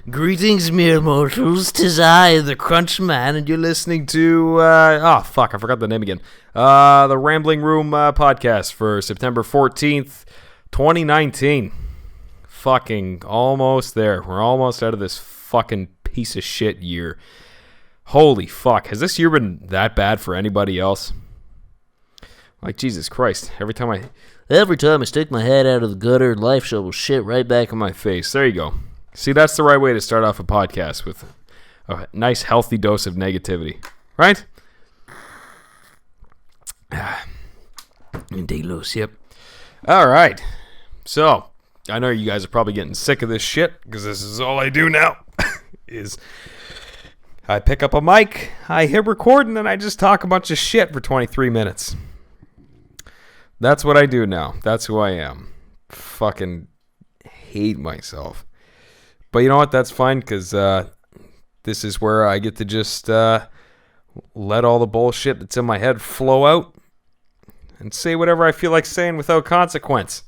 Greetings, mere mortals. 'Tis I, the Crunch Man, and you're listening to, I forgot the name again. The Rambling Room podcast for September 14th, 2019. Fucking almost there. We're almost out of this fucking piece of shit year. Holy fuck. Has this year been that bad for anybody else? Like, Jesus Christ. Every time I stick my head out of the gutter, life shovels shit right back in my face. There you go. See, that's the right way to start off a podcast, with a nice, healthy dose of negativity. Right? Indeed, loose, yep. All right. So, I know you guys are probably getting sick of this shit, because this is all I do now, is I pick up a mic, I hit record, and then I just talk a bunch of shit for 23 minutes. That's what I do now. That's who I am. Fucking hate myself. But you know what? That's fine, because this is where I get to just let all the bullshit that's in my head flow out and say whatever I feel like saying without consequence.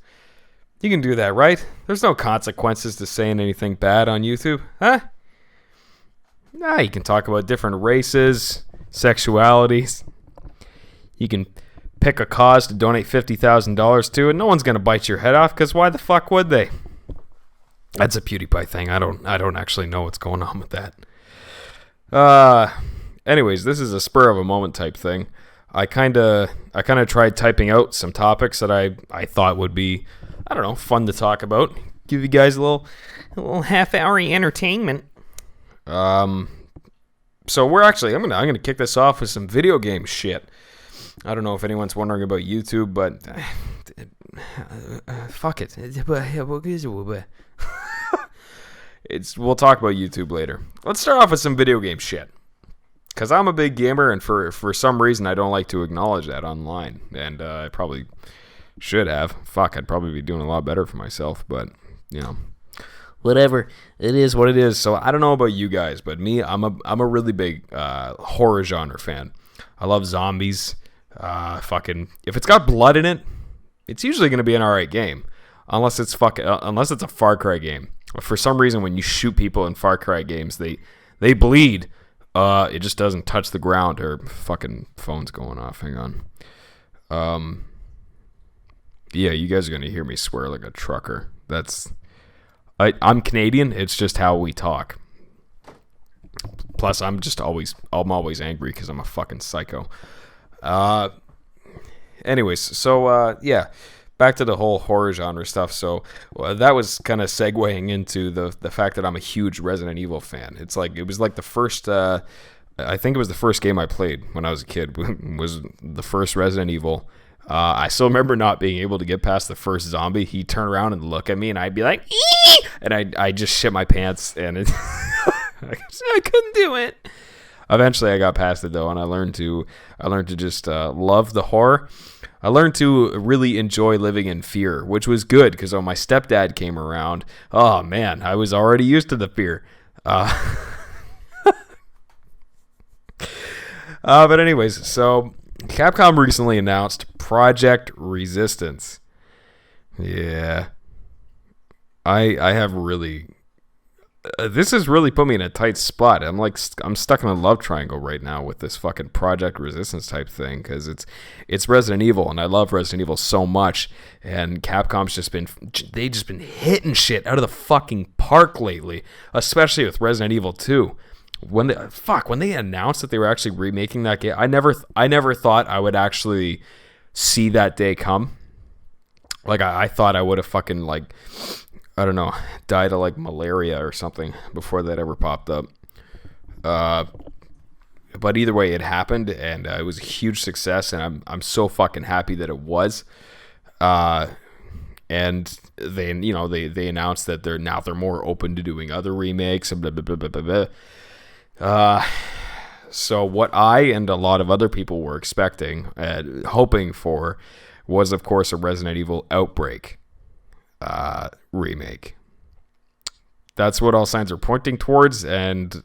You can do that, right? There's no consequences to saying anything bad on YouTube, huh? Nah, you can talk about different races, sexualities. You can pick a cause to donate $50,000 to, and no one's going to bite your head off, because why the fuck would they? That's a PewDiePie thing. I don't actually know what's going on with that. Anyways, this is a spur of a moment type thing. I kind of tried typing out some topics that I thought would be, I don't know, fun to talk about. Give you guys a little half-hour entertainment. So I'm gonna kick this off with some video game shit. I don't know if anyone's wondering about YouTube, but fuck it. We'll talk about YouTube later. Let's start off with some video game shit. Because I'm a big gamer, and for some reason I don't like to acknowledge that online. And I probably should have. Fuck, I'd probably be doing a lot better for myself, but, you know. Whatever. It is what it is. So I don't know about you guys, but me, I'm a really big horror genre fan. I love zombies. If it's got blood in it, it's usually going to be an alright game. Unless it's a Far Cry game. For some reason, when you shoot people in Far Cry games, they bleed. It just doesn't touch the ground. Or fucking phone's going off. Hang on. Yeah, you guys are gonna hear me swear like a trucker. I'm Canadian. It's just how we talk. Plus, I'm always angry because I'm a fucking psycho. Anyways, so yeah. Back to the whole horror genre stuff. So that was kind of segueing into the fact that I'm a huge Resident Evil fan. It was like the first, I think it was the first game I played when I was a kid, was the first Resident Evil. I still remember not being able to get past the first zombie. He'd turn around and look at me, and I'd be like, "Ee!" And I just shit my pants, and I couldn't do it. Eventually I got past it though, and I learned to just love the horror. I learned to really enjoy living in fear, which was good, because when my stepdad came around, oh man, I was already used to the fear. But anyways, so Capcom recently announced Project Resistance. Yeah. I have really... this has really put me in a tight spot. I'm stuck in a love triangle right now with this fucking Project Resistance type thing, because it's Resident Evil, and I love Resident Evil so much, and Capcom's just been hitting shit out of the fucking park lately, especially with Resident Evil 2. When they announced that they were actually remaking that game, I never thought I would actually see that day come. Like I thought I would have fucking like, I don't know, died of like malaria or something before that ever popped up. But either way, it happened, and it was a huge success, and I'm so fucking happy that it was. And they announced that they're more open to doing other remakes and blah blah blah blah blah. So what I and a lot of other people were expecting, hoping for, was of course a Resident Evil Outbreak remake. That's what all signs are pointing towards, and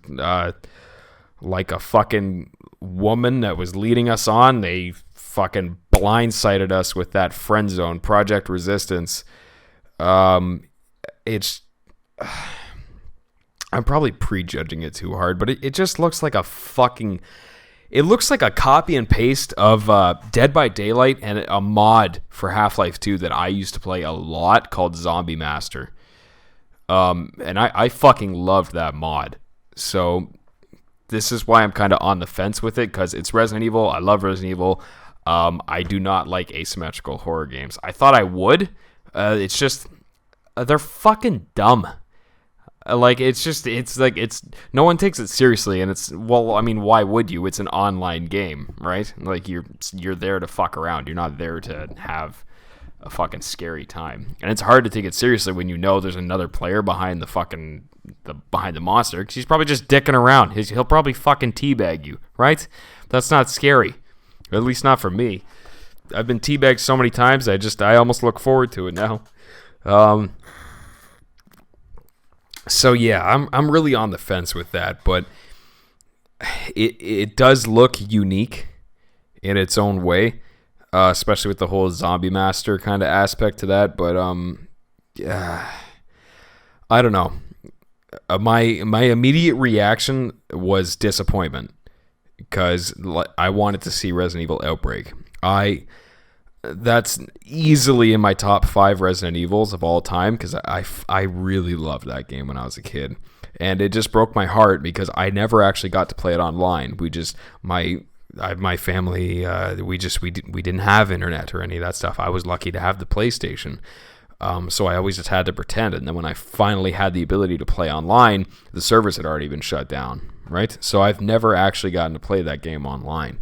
like a fucking woman that was leading us on, they fucking blindsided us with that friend zone, Project Resistance. It's I'm probably prejudging it too hard, but it just looks like a fucking... It looks like a copy and paste of Dead by Daylight and a mod for Half-Life 2 that I used to play a lot called Zombie Master. And I fucking loved that mod. So this is why I'm kind of on the fence with it, because it's Resident Evil. I love Resident Evil. I do not like asymmetrical horror games. I thought I would. It's just... they're fucking dumb. No one takes it seriously, and why would you? It's an online game, right? Like, you're there to fuck around. You're not there to have a fucking scary time. And it's hard to take it seriously when you know there's another player behind behind the monster, because he's probably just dicking around. He'll probably fucking teabag you, right? That's not scary. At least not for me. I've been teabagged so many times, I almost look forward to it now. So yeah, I'm really on the fence with that, but it does look unique in its own way, especially with the whole Zombie Master kind of aspect to that. But yeah, I don't know. My immediate reaction was disappointment, because I wanted to see Resident Evil Outbreak. That's easily in my top 5 Resident Evils of all time, because I really loved that game when I was a kid, and it just broke my heart because I never actually got to play it online. My family we didn't have internet or any of that stuff. I was lucky to have the PlayStation, so I always just had to pretend. And then when I finally had the ability to play online, the servers had already been shut down. Right, so I've never actually gotten to play that game online.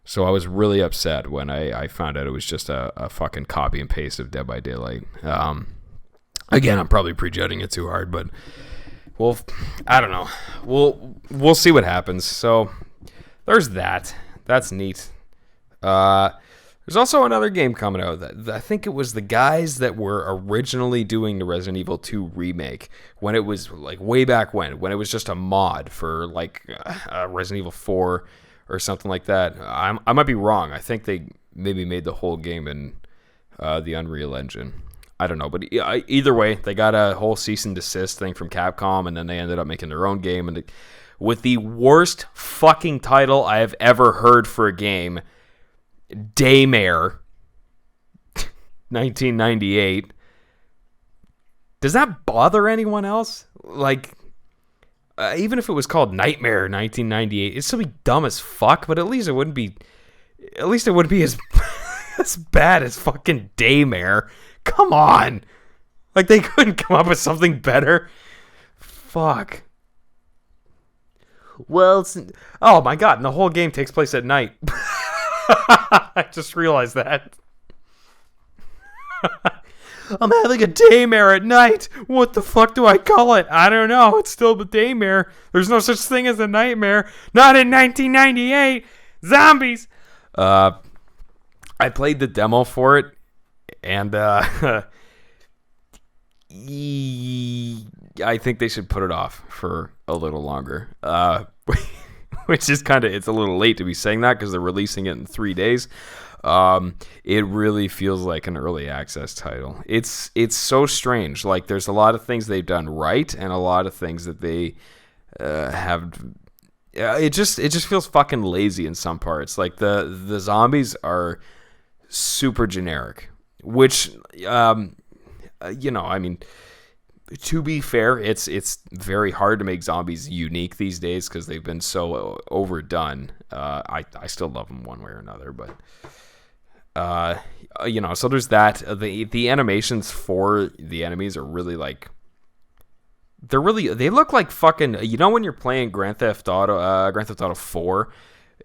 So I was really upset when I found out it was just a fucking copy and paste of Dead by Daylight. Again, I'm probably prejudging it too hard, but well, I don't know. We'll see what happens. So there's that. That's neat. There's also another game coming out that I think it was the guys that were originally doing the Resident Evil 2 remake, when it was like way back when it was just a mod for like Resident Evil 4 or something like that. I might be wrong. I think they maybe made the whole game in the Unreal Engine. I don't know, but either way, they got a whole cease and desist thing from Capcom, and then they ended up making their own game, and with the worst fucking title I have ever heard for a game, Daymare, 1998. Does that bother anyone else? Like, even if it was called Nightmare 1998, it'd still be dumb as fuck, but at least it wouldn't be as as bad as fucking Daymare. Come on. Like, they couldn't come up with something better. Fuck. Well, oh my god, and the whole game takes place at night. I just realized that. I'm having a daymare at night. What the fuck do I call it? I don't know. It's still the daymare. There's no such thing as a nightmare. Not in 1998. Zombies. I played the demo for it, and I think they should put it off for a little longer. Which is it's a little late to be saying that, because they're releasing it in 3 days. It really feels like an early access title. It's so strange. Like, there's a lot of things they've done right, and a lot of things that they have. It just feels fucking lazy in some parts. Like, the zombies are super generic, which I mean, to be fair, it's very hard to make zombies unique these days because they've been so overdone. I still love them one way or another, but so there's that. The animations for the enemies are really like, they look like fucking, when you're playing Grand Theft Auto 4,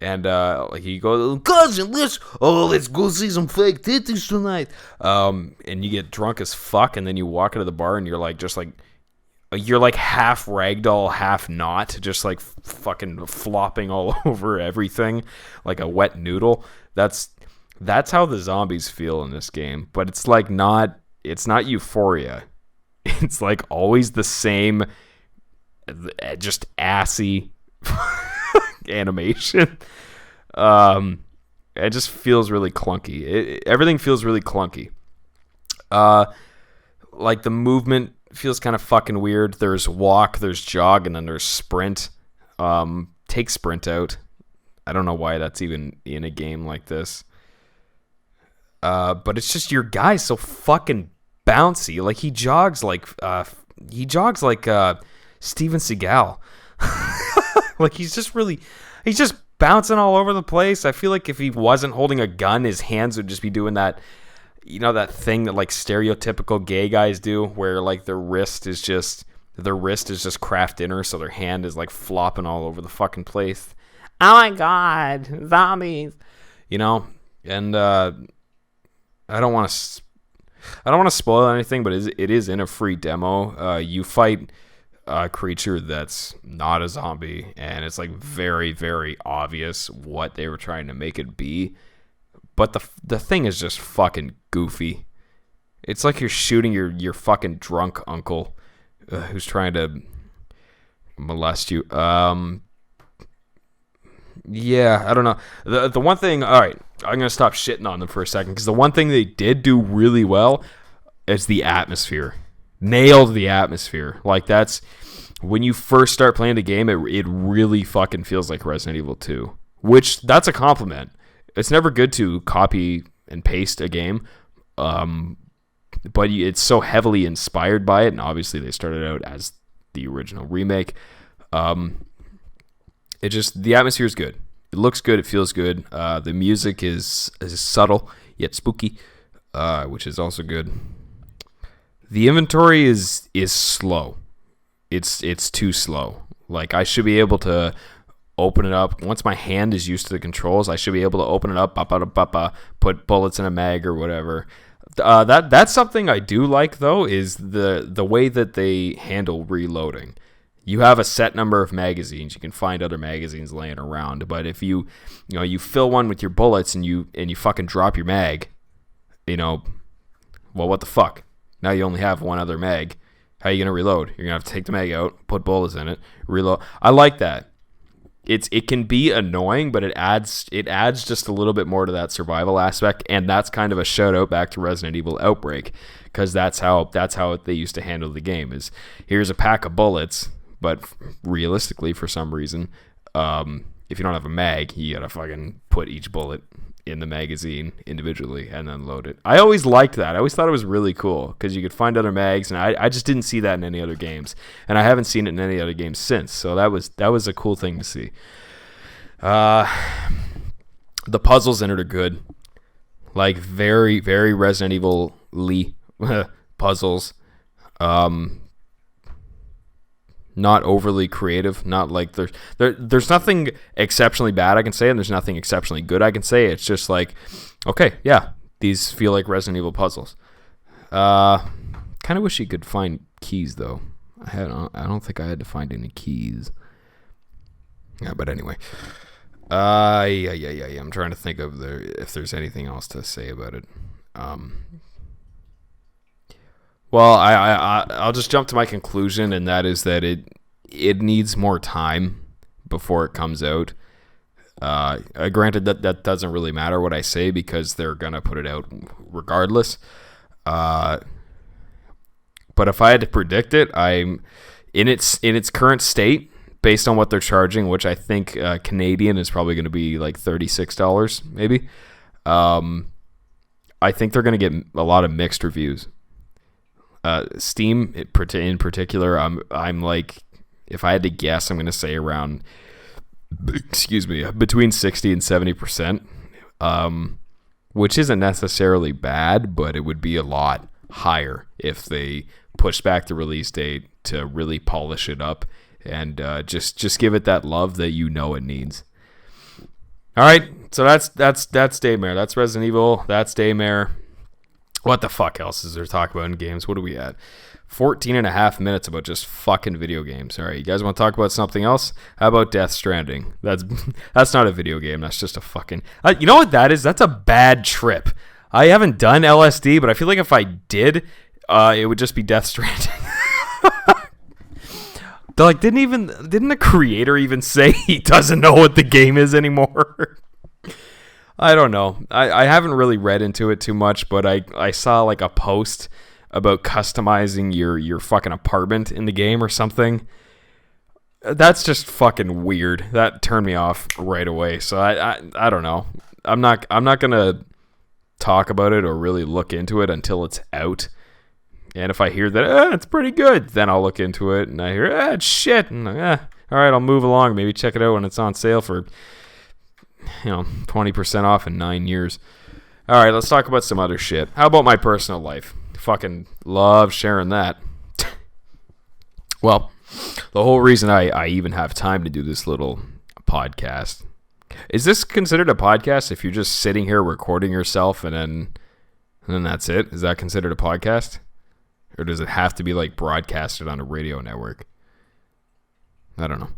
and like you go, cousin, let's go see some fake titties tonight. And you get drunk as fuck, and then you walk into the bar, and you're like half ragdoll, half not, just like fucking flopping all over everything like a wet noodle. That's how the zombies feel in this game, but it's like it's not Euphoria. It's like always the same, just assy animation. It just feels really clunky. Everything feels really clunky. Like the movement feels kind of fucking weird. There's walk, there's jog, and then there's sprint. Take sprint out. I don't know why that's even in a game like this. But it's just your guy's so fucking bouncy. Like he jogs like Steven Seagal. Like he's just bouncing all over the place. I feel like if he wasn't holding a gun, his hands would just be doing that, that thing that like stereotypical gay guys do, where like their wrist is just craft dinner, so their hand is like flopping all over the fucking place. Oh my god, zombies! And I don't want to spoil anything, but it is in a free demo. You fight a creature that's not a zombie, and it's like very, very obvious what they were trying to make it be. But the thing is just fucking goofy. It's like you're shooting your fucking drunk uncle who's trying to molest you. Yeah, I don't know. The one thing, all right, I'm going to stop shitting on them for a second, because the one thing they did do really well is the atmosphere. Nailed the atmosphere. Like, that's, when you first start playing the game, it really fucking feels like Resident Evil 2, which, that's a compliment. It's never good to copy and paste a game, but it's so heavily inspired by it, and obviously they started out as the original remake. The atmosphere is good. It looks good. It feels good. The music is subtle yet spooky, which is also good. The inventory is slow. It's too slow. Like, I should be able to open it up once my hand is used to the controls. I should be able to open it up, put bullets in a mag or whatever. That's something I do like, though, is the way that they handle reloading. You have a set number of magazines. You can find other magazines laying around, but if you fill one with your bullets and you fucking drop your mag, well, what the fuck? Now you only have one other mag. How are you gonna reload? You're gonna have to take the mag out, put bullets in it, reload. I like that. It can be annoying, but it adds just a little bit more to that survival aspect, and that's kind of a shout out back to Resident Evil Outbreak, because that's how they used to handle the game. Is here's a pack of bullets. But realistically, for some reason, if you don't have a mag, you gotta fucking put each bullet in the magazine individually and then load it. I always liked that. I always thought it was really cool because you could find other mags, and I just didn't see that in any other games, and I haven't seen it in any other games since. So that was a cool thing to see. The puzzles in it are good, like very, very Resident Evil-y puzzles. Not overly creative, not like there's nothing exceptionally bad I can say, and there's nothing exceptionally good I can say. It's just like, okay, yeah, these feel like Resident Evil puzzles. Kind of wish you could find keys, though. I don't think I had to find any keys. Yeah, but anyway. Yeah. I'm trying to think of if there's anything else to say about it. Well, I'll just jump to my conclusion, and that is that it needs more time before it comes out. Granted, that doesn't really matter what I say, because they're gonna put it out regardless. But if I had to predict it, I'm in its current state, based on what they're charging, which I think Canadian is probably going to be like $36, maybe. I think they're going to get a lot of mixed reviews. Steam in particular, I'm like, if I had to guess, I'm going to say around, between 60 and 70%, which isn't necessarily bad, but it would be a lot higher if they pushed back the release date to really polish it up and just give it that love that it needs. All right, so that's Daymare. That's Resident Evil. That's Daymare. What the fuck else is there to talk about in games? What are we at? 14 and a half minutes about just fucking video games. All right, you guys want to talk about something else? How about Death Stranding? That's not a video game. That's just a fucking... you know what that is? That's a bad trip. I haven't done LSD, but I feel like if I did, it would just be Death Stranding. Like, didn't the creator even say he doesn't know what the game is anymore? I don't know. I haven't really read into it too much, but I saw like a post about customizing your fucking apartment in the game or something. That's just fucking weird. That turned me off right away. So I don't know. I'm not gonna talk about it or really look into it until it's out. And if I hear that it's pretty good, then I'll look into it. And I hear it's shit, and all right, I'll move along. Maybe check it out when it's on sale for 20% off in 9 years. All right, let's talk about some other shit. How about my personal life? Fucking love sharing that. Well, the whole reason I even have time to do this little podcast. Is this considered a podcast if you're just sitting here recording yourself and then that's it? Is that considered a podcast? Or does it have to be like broadcasted on a radio network? I don't know.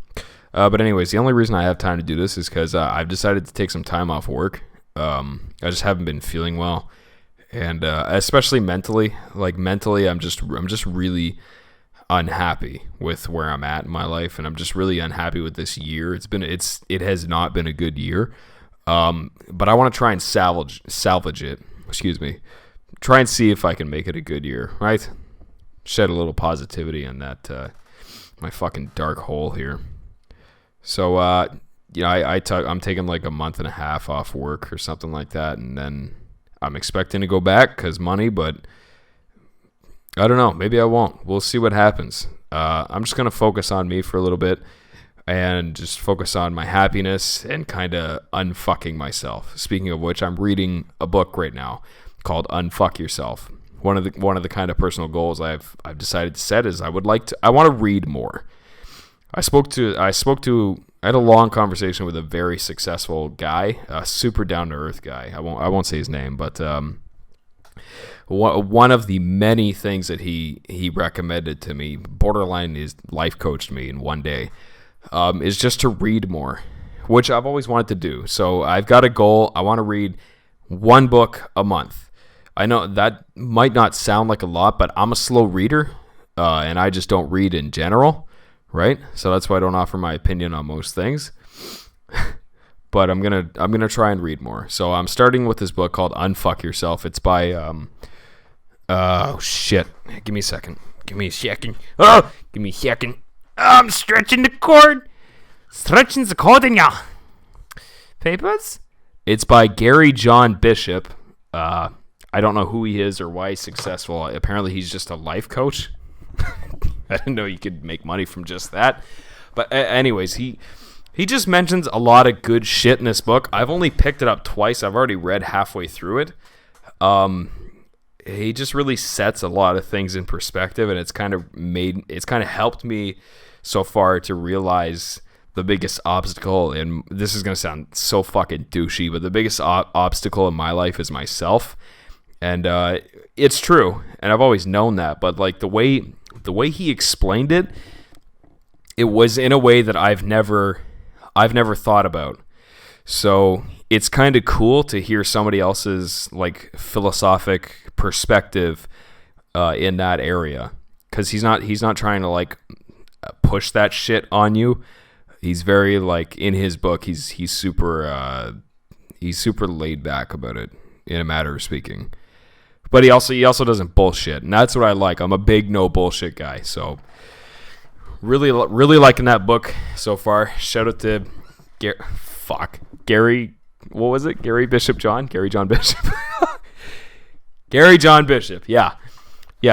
But anyways, the only reason I have time to do this is because I've decided to take some time off work. I just haven't been feeling well. And especially mentally. Like mentally, I'm just really unhappy with where I'm at in my life, and I'm just really unhappy with this year. It has not been a good year, but I want to try and salvage it. Excuse me. Try and see if I can make it a good year, right? Shed a little positivity in that my fucking dark hole here. So I'm taking like a month and a half off work or something like that, and then I'm expecting to go back because money, but I don't know. Maybe I won't. We'll see what happens. I'm just going to focus on me for a little bit and just focus on my happiness and kind of unfucking myself. Speaking of which, I'm reading a book right now called Unfuck Yourself. One of the kind of personal goals I've decided to set is I want to read more. I had a long conversation with a very successful guy, a super down to earth guy. I won't say his name, but one of the many things that he recommended to me, borderline is life coached me in one day, is just to read more, which I've always wanted to do. So I've got a goal. I want to read one book a month. I know that might not sound like a lot, but I'm a slow reader, and I just don't read in general, right? So that's why I don't offer my opinion on most things. But I'm gonna try and read more. So I'm starting with this book called Unfuck Yourself. It's by oh shit! Give me a second. Oh, give me a second. I'm stretching the cord. Stretching the cord in ya. Papers? It's by Gary John Bishop. I don't know who he is or why he's successful. Apparently he's just a life coach. I didn't know you could make money from just that. But anyways, he just mentions a lot of good shit in this book. I've only picked it up twice. I've already read halfway through it. He just really sets a lot of things in perspective, and it's kind of helped me so far to realize the biggest obstacle, and this is going to sound so fucking douchey, but the biggest obstacle in my life is myself. And it's true, and I've always known that, but like the way he explained it, it was in a way that I've never thought about. So it's kind of cool to hear somebody else's like philosophic perspective in that area, because he's not trying to like push that shit on you. He's very like in his book. He's super laid back about it in a matter of speaking. But he also doesn't bullshit, and that's what I like. I'm a big no bullshit guy. So really liking that book so far. Shout out to Gary. What was it? Gary John Bishop. Gary John Bishop. Yeah.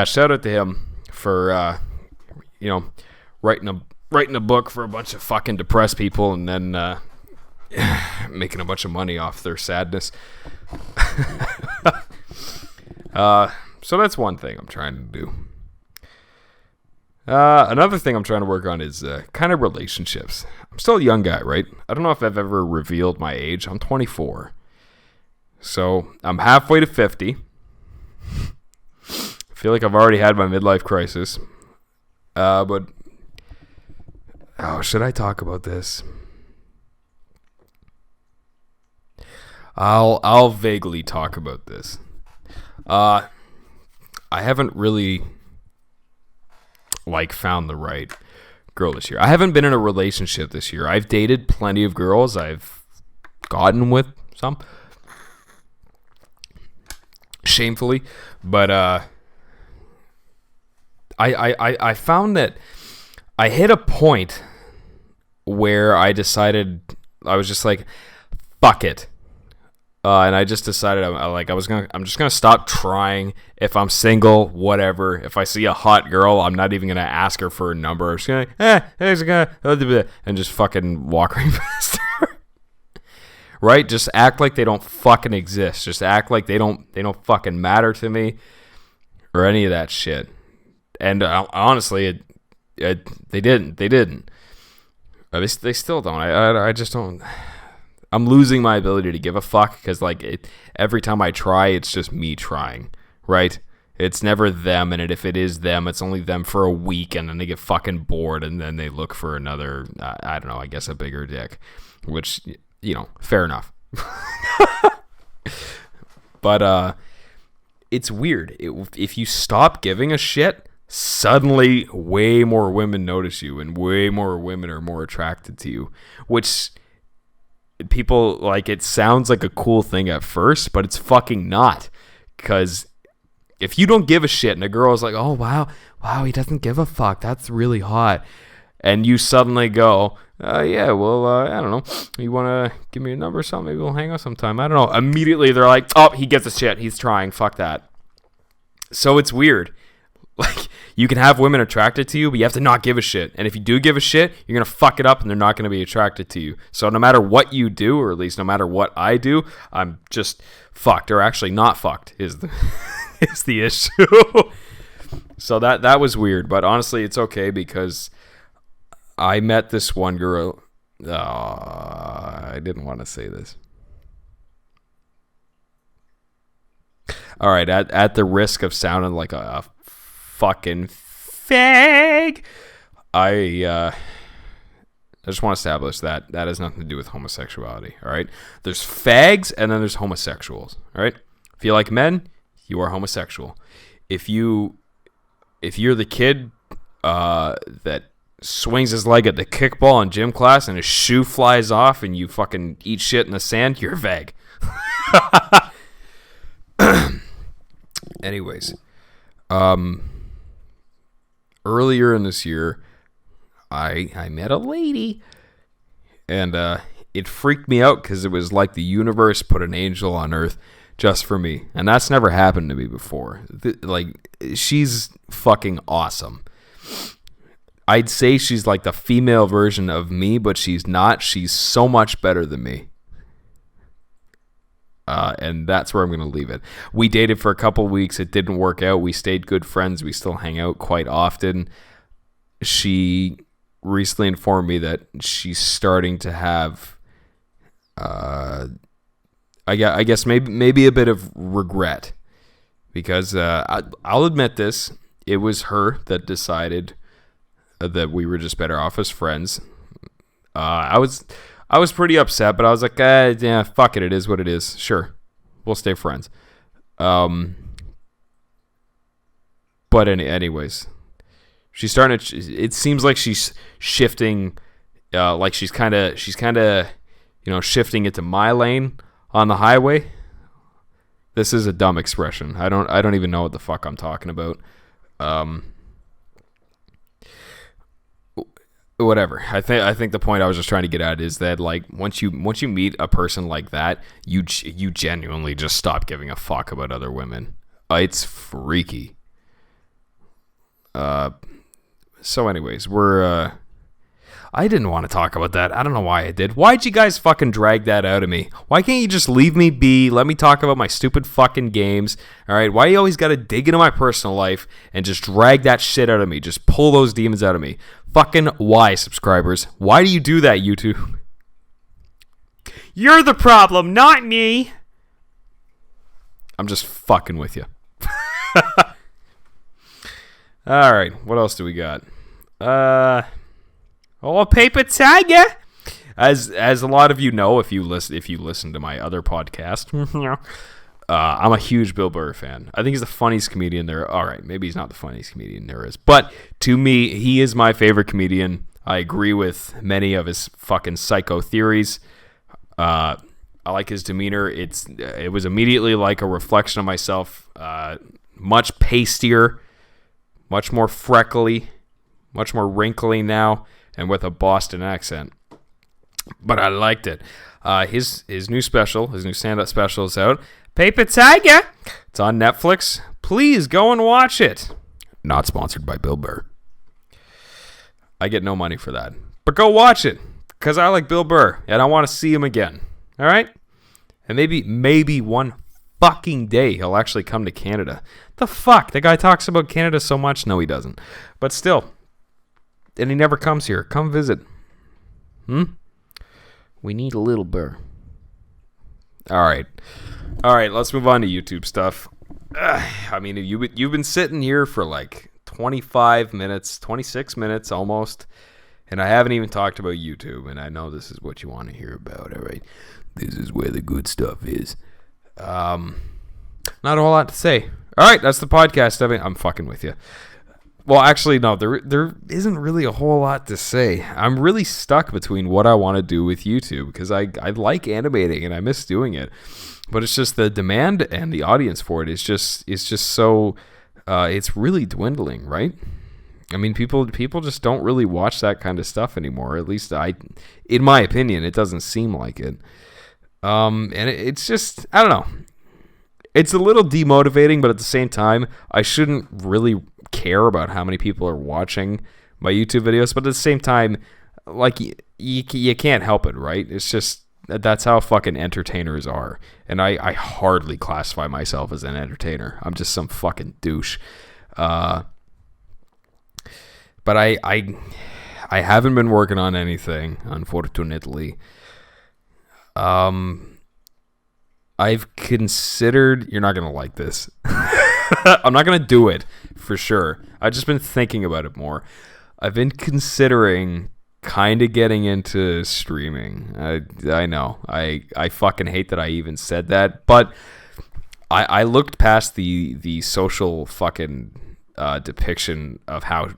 Shout out to him for writing a book for a bunch of fucking depressed people, and then making a bunch of money off their sadness. So that's one thing I'm trying to do. Another thing I'm trying to work on is kind of relationships. I'm still a young guy, right? I don't know if I've ever revealed my age. I'm 24. So I'm halfway to 50. I feel like I've already had my midlife crisis. But should I talk about this? I'll vaguely talk about this. I haven't really found the right girl this year. I haven't been in a relationship this year. I've dated plenty of girls. I've gotten with some, shamefully, but I found that I hit a point where I decided I was just like, fuck it. And I just decided I'm just gonna stop trying. If I'm single, whatever. If I see a hot girl, I'm not even gonna ask her for a number. I'm just gonna, how's it going? And just fucking walk right past her. Right? Just act like they don't fucking exist. Just act like they don't fucking matter to me, or any of that shit. And honestly, they didn't. They still don't. I just don't. I'm losing my ability to give a fuck because every time I try, it's just me trying, right? It's never them, and if it is them, it's only them for a week, and then they get fucking bored, and then they look for another, I don't know, I guess a bigger dick, which, fair enough. But it's weird. If you stop giving a shit, suddenly way more women notice you, and way more women are more attracted to you, which... people it sounds like a cool thing at first, but it's fucking not. Because if you don't give a shit and a girl is like, oh wow, he doesn't give a fuck, that's really hot, and you suddenly go, yeah, well, I don't know, you want to give me a number or something, maybe we'll hang out sometime, I don't know, immediately they're like, oh, he gives a shit, he's trying, fuck that. So it's weird. You can have women attracted to you, but you have to not give a shit. And if you do give a shit, you're going to fuck it up and they're not going to be attracted to you. So no matter what you do, or at least no matter what I do, I'm just fucked, or actually not fucked is the issue. So that was weird, but honestly, it's okay because I met this one girl. I didn't want to say this. All right, at the risk of sounding like a fucking fag, I just want to establish that has nothing to do with homosexuality. All right, there's fags and then there's homosexuals. All right, if you like men, you are homosexual. If you're the kid that swings his leg at the kickball in gym class and his shoe flies off and you fucking eat shit in the sand, you're a fag. Anyways, earlier in this year, I met a lady, and it freaked me out because it was like the universe put an angel on earth just for me, and that's never happened to me before. She's fucking awesome. I'd say she's like the female version of me, but she's not. She's so much better than me. And that's where I'm going to leave it. We dated for a couple weeks. It didn't work out. We stayed good friends. We still hang out quite often. She recently informed me that she's starting to have, I guess maybe a bit of regret. Because I'll admit this. It was her that decided that we were just better off as friends. I was pretty upset, but I was like, yeah, fuck it. It is what it is. Sure. We'll stay friends. But anyways, she's starting to, it seems like she's shifting, she's kind of, shifting it to my lane on the highway. This is a dumb expression. I don't even know what the fuck I'm talking about. Whatever. I think the point I was just trying to get at is that once you meet a person like that, you genuinely just stop giving a fuck about other women. It's freaky. So anyways, I didn't want to talk about that. I don't know why I did. Why'd you guys fucking drag that out of me? Why can't you just leave me be? Let me talk about my stupid fucking games. All right. Why you always got to dig into my personal life and just drag that shit out of me? Just pull those demons out of me. Fucking why, subscribers? Why do you do that, YouTube? You're the problem, not me. I'm just fucking with you. All right. What else do we got? Paper tiger. As a lot of you know, if you listen to my other podcast, I'm a huge Bill Burr fan. I think he's the funniest comedian there. All right, maybe he's not the funniest comedian there is, but to me, he is my favorite comedian. I agree with many of his fucking psycho theories. I like his demeanor. It was immediately like a reflection of myself. Much pastier, much more freckly, much more wrinkly now, and with a Boston accent. But I liked it. His new special, his new stand-up special is out. Paper Tiger. It's on Netflix. Please go and watch it. Not sponsored by Bill Burr. I get no money for that. But go watch it, because I like Bill Burr, and I want to see him again. All right? And maybe one fucking day he'll actually come to Canada. The fuck? The guy talks about Canada so much. No, he doesn't. But still. And he never comes here. Come visit. We need a little Burr. All right, let's move on to YouTube stuff. I mean, you've been sitting here for like 25 minutes, 26 minutes almost, and I haven't even talked about YouTube, and I know this is what you want to hear about, all right? This is where the good stuff is. Not a whole lot to say. All right, that's the podcast. I'm fucking with you. Well, actually, no, there isn't really a whole lot to say. I'm really stuck between what I want to do with YouTube, because I like animating and I miss doing it. But it's just the demand and the audience for it is just so it's really dwindling, right? I mean, people just don't really watch that kind of stuff anymore. At least in my opinion, it doesn't seem like it. And it's just, I don't know. It's a little demotivating, but at the same time, I shouldn't really care about how many people are watching my YouTube videos. But at the same time, like, you can't help it, right? It's just, that's how fucking entertainers are. And I hardly classify myself as an entertainer. I'm just some fucking douche. But I haven't been working on anything, unfortunately. I've considered... You're not going to like this. I'm not going to do it, for sure. I've just been thinking about it more. I've been considering kind of getting into streaming. I know. I fucking hate that I even said that. But I looked past the social fucking depiction of how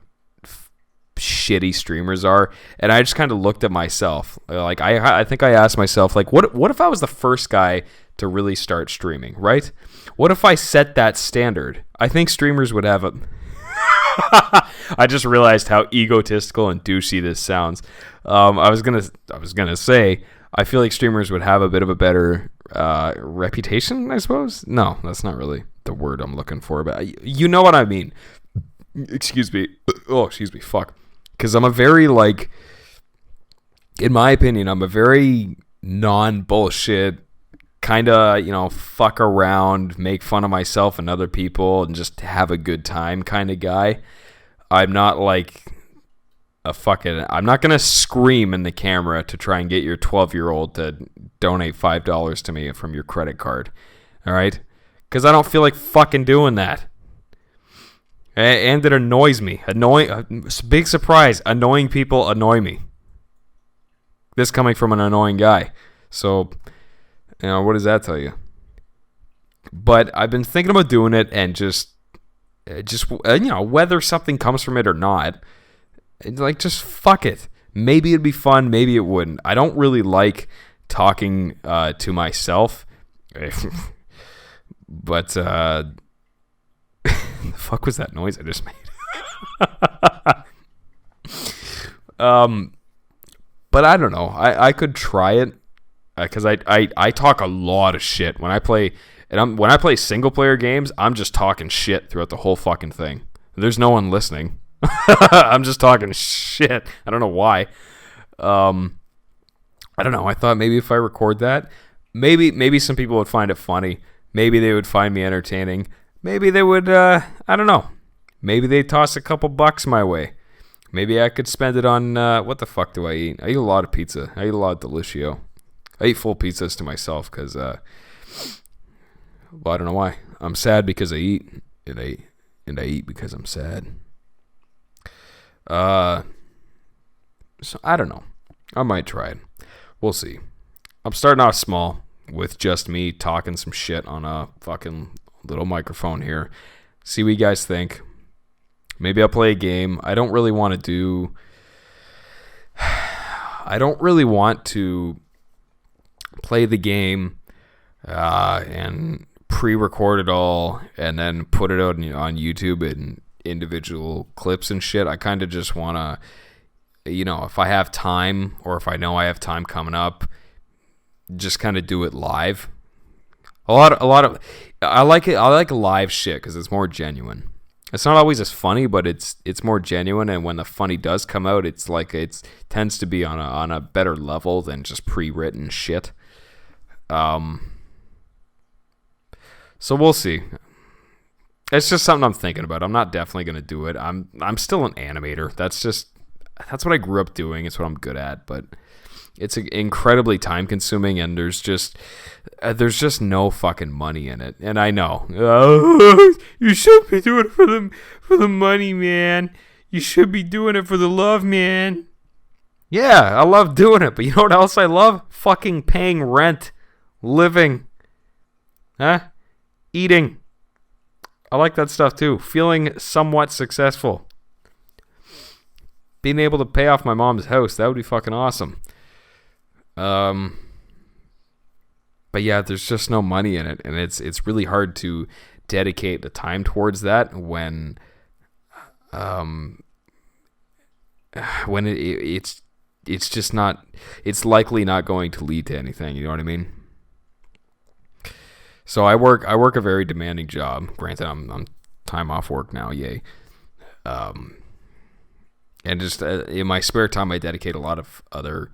shitty streamers are, and I just kind of looked at myself. Like, I think I asked myself, like, what if I was the first guy to really start streaming, right? What if I set that standard? I think streamers would have a... I just realized how egotistical and douchey this sounds. I was gonna say, I feel like streamers would have a bit of a better reputation, I suppose. No, that's not really the word I'm looking for, but you know what I mean. Excuse me. Oh, excuse me. Fuck. Because I'm a very, like, in my opinion, I'm a very non-bullshit, kind of, fuck around, make fun of myself and other people, and just have a good time kind of guy. I'm not like I'm not going to scream in the camera to try and get your 12-year-old to donate $5 to me from your credit card. All right? Because I don't feel like fucking doing that. And it annoys me. Big surprise. Annoying people annoy me. This coming from an annoying guy. So, what does that tell you? But I've been thinking about doing it, and just whether something comes from it or not, like, just fuck it. Maybe it'd be fun. Maybe it wouldn't. I don't really like talking to myself. But, the fuck was that noise I just made? But I don't know. I could try it, because I talk a lot of shit when I play, and when I play single player games, I'm just talking shit throughout the whole fucking thing. There's no one listening. I'm just talking shit. I don't know why. I don't know. I thought maybe if I record that, maybe some people would find it funny. Maybe they would find me entertaining. Maybe they would, I don't know. Maybe they'd toss a couple bucks my way. Maybe I could spend it on, what the fuck do I eat? I eat a lot of pizza. I eat a lot of Delicio. I eat full pizzas to myself because, well, I don't know why. I'm sad because I eat, and I eat because I'm sad. So I don't know. I might try it. We'll see. I'm starting off small with just me talking some shit on a fucking little microphone here. See what you guys think. Maybe I'll play a game. I don't really want to play the game and pre-record it all and then put it out on YouTube and individual clips and shit. I kind of just want to, if I have time or if I know I have time coming up, just kind of do it live. I like it. I like live shit because it's more genuine. It's not always as funny, but it's more genuine. And when the funny does come out, it's like it tends to be on a better level than just pre-written shit. So we'll see. It's just something I'm thinking about. I'm not definitely gonna do it. I'm still an animator. That's what I grew up doing. It's what I'm good at. But it's incredibly time consuming, and there's just no fucking money in it. And I know, you should be doing it for the money, man. You should be doing it for the love, man. Yeah, I love doing it, but you know what else I love? Fucking paying rent, living, eating. I like that stuff too. Feeling somewhat successful. Being able to pay off my mom's house, that would be fucking awesome. But yeah, there's just no money in it, and it's really hard to dedicate the time towards that when it's just not, it's likely not going to lead to anything. You know what I mean? So I work a very demanding job. Granted, I'm time off work now, yay. And just in my spare time, I dedicate a lot of other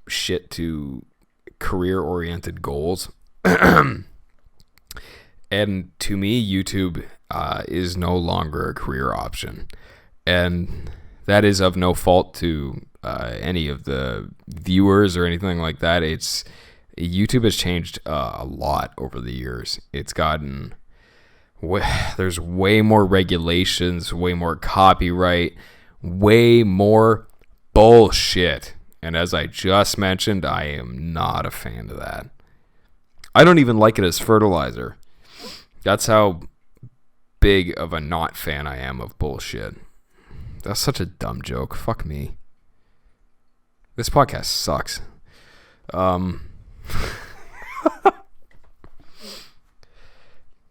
shit to career-oriented goals. And to me, YouTube is no longer a career option. And that is of no fault to any of the viewers or anything like that. YouTube has changed a lot over the years. It's gotten... There's way more regulations, way more copyright, way more bullshit. And as I just mentioned, I am not a fan of that. I don't even like it as fertilizer. That's how big of a not fan I am of bullshit. That's such a dumb joke. Fuck me. This podcast sucks.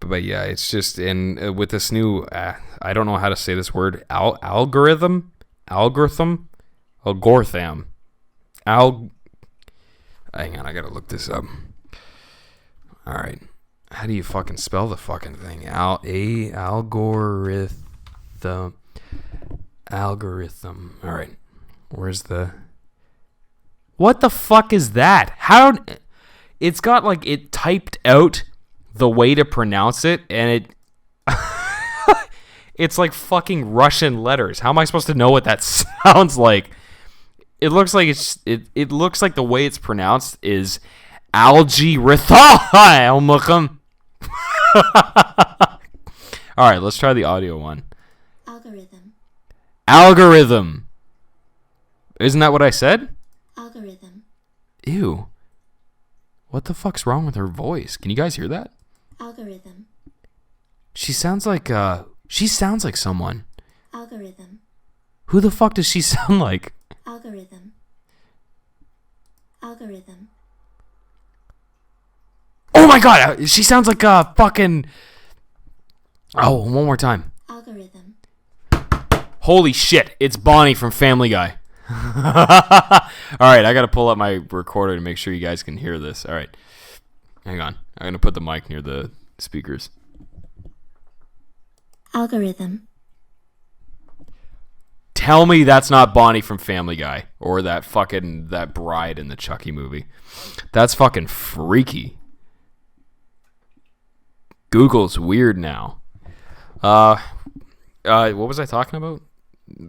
But yeah, it's just with this new, I don't know how to say this word, algorithm. Hang on, I gotta look this up. All right, how do you fucking spell the fucking thing? Algorithm. All right, where's the? What the fuck is that? How? It's got like it typed out the way to pronounce it, and it. It's like fucking Russian letters. How am I supposed to know what that sounds like? It looks like it looks like the way it's pronounced is algorithm. All right, let's try the audio one. Algorithm. Isn't that what I said? Algorithm. Ew. What the fuck's wrong with her voice? Can you guys hear that? Algorithm. She sounds like someone. Algorithm. Who the fuck does she sound like? Algorithm. Algorithm. Oh my god, she sounds like a fucking... Oh, one more time. Algorithm. Holy shit, it's Bonnie from Family Guy. Alright, I gotta pull up my recorder to make sure you guys can hear this. Alright, hang on. I'm gonna put the mic near the speakers. Algorithm. Tell me that's not Bonnie from Family Guy or that bride in the Chucky movie. That's fucking freaky. Google's weird now. What was I talking about?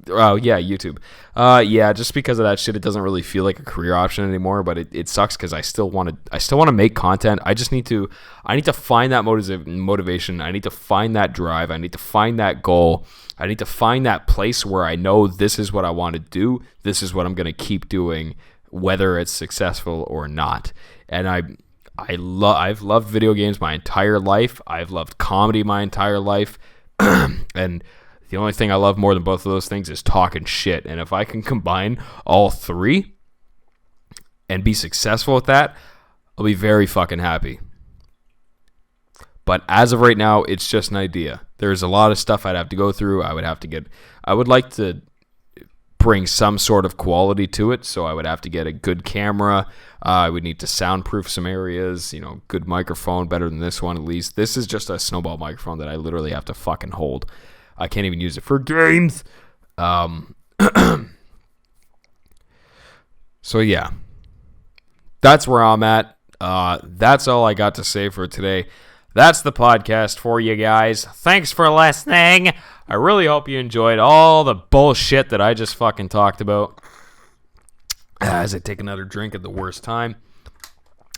Oh yeah, YouTube. Yeah, just because of that shit, it doesn't really feel like a career option anymore. But it sucks because I still want to make content. I need to find that motivation. I need to find that drive. I need to find that goal. I need to find that place where I know this is what I want to do. This is what I'm going to keep doing, whether it's successful or not. And I've loved video games my entire life. I've loved comedy my entire life. And the only thing I love more than both of those things is talking shit. And if I can combine all three and be successful at that, I'll be very fucking happy. But as of right now, it's just an idea. there's a lot of stuff I'd have to go through. I would like to bring some sort of quality to it, so I would have to get a good camera. I would need to soundproof some areas, good microphone, better than this one at least. This is just a snowball microphone that I literally have to fucking hold. I can't even use it for games. So yeah, that's where I'm at. That's all I got to say for today. That's the podcast for you guys. Thanks for listening. I really hope you enjoyed all the bullshit that I just fucking talked about. As I take another drink at the worst time.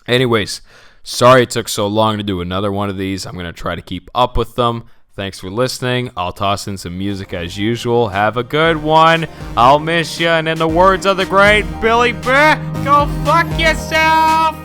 Anyways, sorry it took so long to do another one of these. I'm going to try to keep up with them. Thanks for listening. I'll toss in some music as usual. Have a good one. I'll miss you. And in the words of the great Billy Bear, go fuck yourself.